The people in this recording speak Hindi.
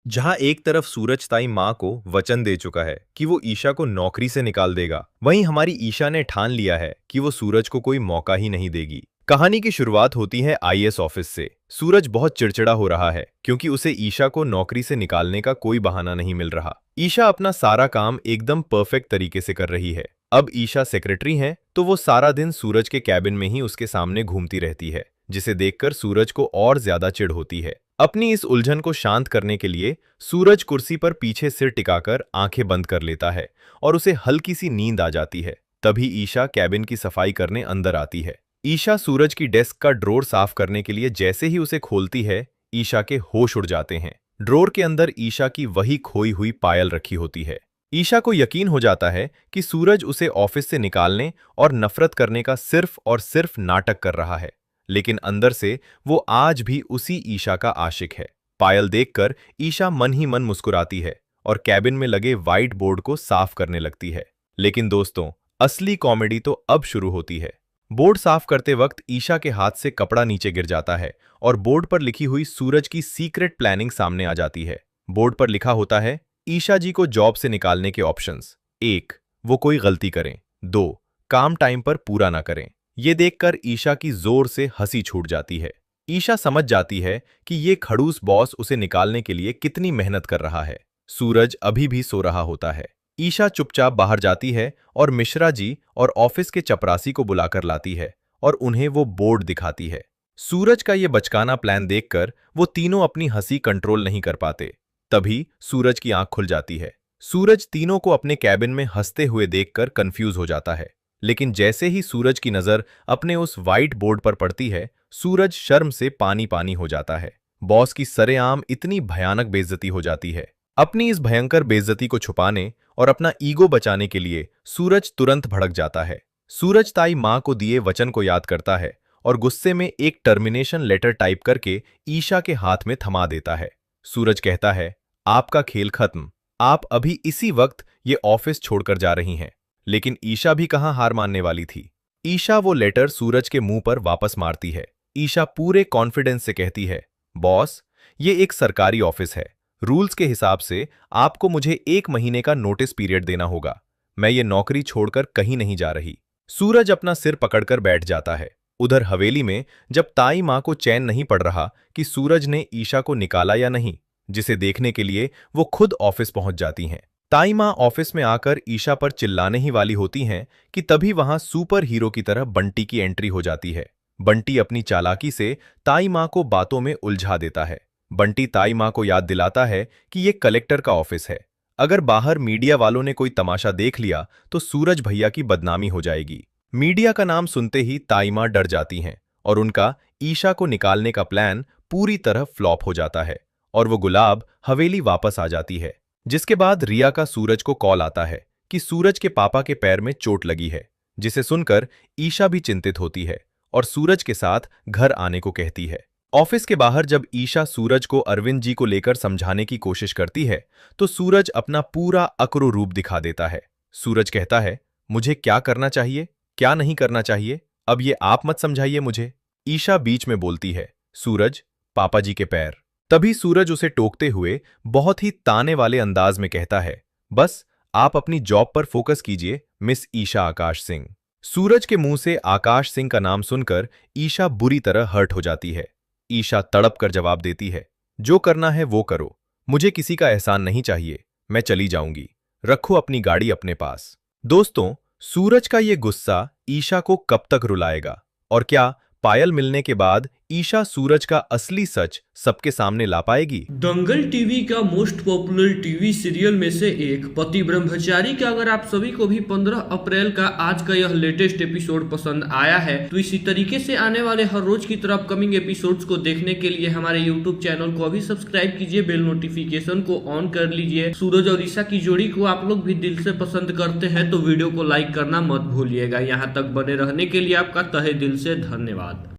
जहां एक तरफ सूरज ताई माँ को वचन दे चुका है कि वो ईशा को नौकरी से निकाल देगा, वहीं हमारी ईशा ने ठान लिया है कि वो सूरज को कोई मौका ही नहीं देगी। कहानी की शुरुआत होती है आईएएस ऑफिस से। सूरज बहुत चिड़चिड़ा हो रहा है क्योंकि उसे ईशा को नौकरी से निकालने का कोई बहाना नहीं मिल रहा। ईशा अपना सारा काम एकदम परफेक्ट तरीके से कर रही है। अब ईशा सेक्रेटरी है तो वो सारा दिन सूरज के कैबिन में ही उसके सामने घूमती रहती है, जिसे देखकर सूरज को और ज्यादा चिढ़ होती है। अपनी इस उलझन को शांत करने के लिए सूरज कुर्सी पर पीछे सिर टिकाकर आंखें बंद कर लेता है और उसे हल्की सी नींद आ जाती है। तभी ईशा कैबिन की सफाई करने अंदर आती है। ईशा सूरज की डेस्क का ड्रॉर साफ करने के लिए जैसे ही उसे खोलती है, ईशा के होश उड़ जाते हैं। ड्रॉर के अंदर ईशा की वही खोई हुई पायल रखी होती है। ईशा को यकीन हो जाता है कि सूरज उसे ऑफिस से निकालने और नफरत करने का सिर्फ और सिर्फ नाटक कर रहा है, लेकिन अंदर से वो आज भी उसी ईशा का आशिक है। पायल देखकर ईशा मन ही मन मुस्कुराती है और कैबिन में लगे व्हाइट बोर्ड को साफ करने लगती है। लेकिन दोस्तों, असली कॉमेडी तो अब शुरू होती है। बोर्ड साफ करते वक्त ईशा के हाथ से कपड़ा नीचे गिर जाता है और बोर्ड पर लिखी हुई सूरज की सीक्रेट प्लानिंग सामने आ जाती है। बोर्ड पर लिखा होता है, ईशा जी को जॉब से निकालने के ऑप्शंस। 1. वो कोई गलती करें। 2. काम टाइम पर पूरा ना करें। ये देखकर ईशा की जोर से हंसी छूट जाती है। ईशा समझ जाती है कि ये खड़ूस बॉस उसे निकालने के लिए कितनी मेहनत कर रहा है। सूरज अभी भी सो रहा होता है। ईशा चुपचाप बाहर जाती है और मिश्रा जी और ऑफिस के चपरासी को बुलाकर लाती है और उन्हें वो बोर्ड दिखाती है। सूरज का ये बचकाना प्लान देखकर वो तीनों अपनी हंसी कंट्रोल नहीं कर पाते। तभी सूरज की आंख खुल जाती है। सूरज तीनों को अपने कैबिन में हंसते हुए देखकर कंफ्यूज हो जाता है, लेकिन जैसे ही सूरज की नजर अपने उस व्हाइट बोर्ड पर पड़ती है, सूरज शर्म से पानी पानी हो जाता है। बॉस की सरेआम इतनी भयानक बेइज्जती हो जाती है। अपनी इस भयंकर बेइज्जती को छुपाने और अपना ईगो बचाने के लिए सूरज तुरंत भड़क जाता है। सूरज ताई माँ को दिए वचन को याद करता है और गुस्से में एक टर्मिनेशन लेटर टाइप करके ईशा के हाथ में थमा देता है। सूरज कहता है, आपका खेल खत्म। आप अभी इसी वक्त ये ऑफिस छोड़कर जा रही हैं। लेकिन ईशा भी कहां हार मानने वाली थी। ईशा वो लेटर सूरज के मुंह पर वापस मारती है। ईशा पूरे कॉन्फिडेंस से कहती है, बॉस, ये एक सरकारी ऑफिस है। रूल्स के हिसाब से आपको मुझे 1 महीने का नोटिस पीरियड देना होगा। मैं ये नौकरी छोड़कर कहीं नहीं जा रही। सूरज अपना सिर पकड़कर बैठ जाता है। उधर हवेली में जब ताई माँ को चैन नहीं पड़ रहा कि सूरज ने ईशा को निकाला या नहीं, जिसे देखने के लिए वो खुद ऑफिस पहुंच जाती हैं। ताई माँ ऑफिस में आकर ईशा पर चिल्लाने ही वाली होती हैं कि तभी वहां सुपर हीरो की तरह बंटी की एंट्री हो जाती है। बंटी अपनी चालाकी से ताई माँ को बातों में उलझा देता है। बंटी ताई माँ को याद दिलाता है कि ये कलेक्टर का ऑफिस है। अगर बाहर मीडिया वालों ने कोई तमाशा देख लिया तो सूरज भैया की बदनामी हो जाएगी। मीडिया का नाम सुनते ही ताई माँ डर जाती हैं और उनका ईशा को निकालने का प्लान पूरी तरह फ्लॉप हो जाता है और वो गुलाब हवेली वापस आ जाती है। जिसके बाद रिया का सूरज को कॉल आता है कि सूरज के पापा के पैर में चोट लगी है, जिसे सुनकर ईशा भी चिंतित होती है और सूरज के साथ घर आने को कहती है। ऑफिस के बाहर जब ईशा सूरज को अरविंद जी को लेकर समझाने की कोशिश करती है तो सूरज अपना पूरा अक्रू रूप दिखा देता है। सूरज कहता है, मुझे क्या करना चाहिए, क्या नहीं करना चाहिए, अब ये आप मत समझाइए मुझे। ईशा बीच में बोलती है, सूरज, पापा जी के पैर। तभी सूरज उसे टोकते हुए बहुत ही ताने वाले अंदाज में कहता है, बस आप अपनी जॉब पर फोकस कीजिए मिस ईशा आकाश सिंह। सूरज के मुंह से आकाश सिंह का नाम सुनकर ईशा बुरी तरह हर्ट हो जाती है। ईशा तड़प कर जवाब देती है, जो करना है वो करो, मुझे किसी का एहसान नहीं चाहिए, मैं चली जाऊंगी, रखो अपनी गाड़ी अपने पास। दोस्तों, सूरज का ये गुस्सा ईशा को कब तक रुलाएगा और क्या पायल मिलने के बाद ईशा सूरज का असली सच सबके सामने ला पाएगी? दंगल टीवी का मोस्ट पॉपुलर टीवी सीरियल में से एक पति ब्रह्मचारी का अगर आप सभी को भी 15 अप्रैल का आज का यह लेटेस्ट एपिसोड पसंद आया है तो इसी तरीके से आने वाले हर रोज की तरह अपकमिंग एपिसोड्स को देखने के लिए हमारे यूट्यूब चैनल को अभी सब्सक्राइब कीजिए, बेल नोटिफिकेशन को ऑन कर लीजिए। सूरज और ईशा की जोड़ी को आप लोग भी दिल से पसंद करते हैं तो वीडियो को लाइक करना मत भूलिएगा। यहाँ तक बने रहने के लिए आपका तहे दिल से धन्यवाद।